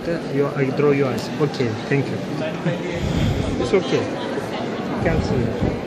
I draw yours. Okay, thank you. It's okay. Cancel.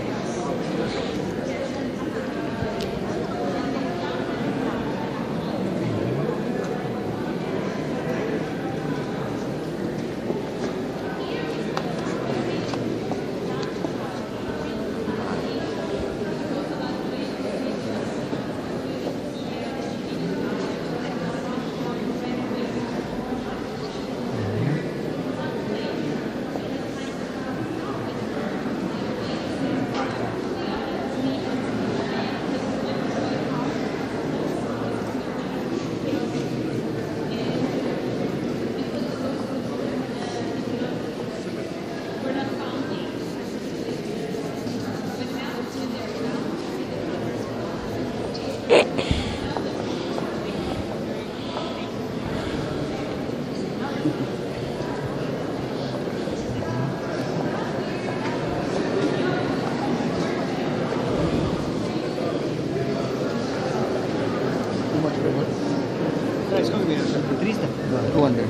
Price как говорят? 300? Да, 200.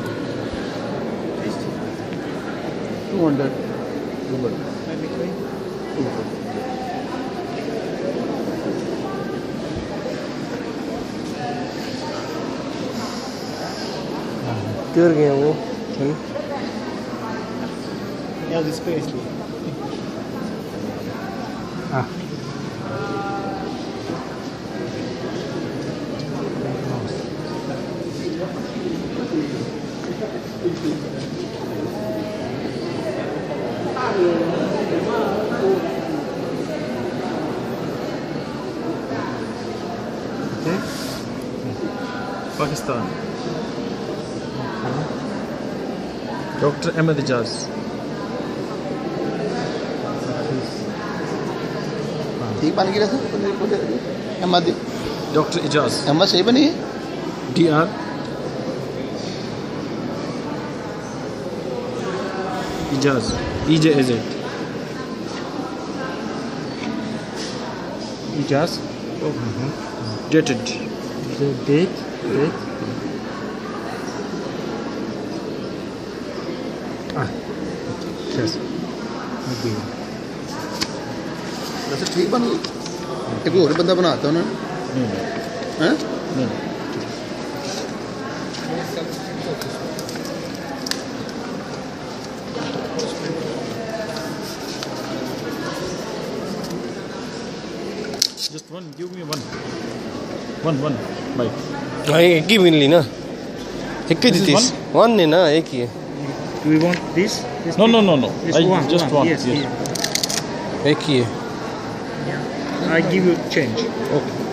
200. 200. Tür गया वो Yeah, this space. Ah. Okay. Pakistan. Dr. Ahmed Ijaz. ठीक बन गया sir Ahmad Dr. Ijaz. Ahmad सही बनी है DR. Ijaz. EJAZ. Ijaz. Dated. The date. Ah. Yes. Okay. वैसे ठीक बन गई एक और बंदा बनाता उन्होंने हैं Just one. Give me one. One. Bye. हाँ एक ही मिल ली ना एक ही This is थी वन है ना एक ही है Do we want this? This No. This I one. just want. Yes. Yes. Yeah. एक ही है I give you change. Okay.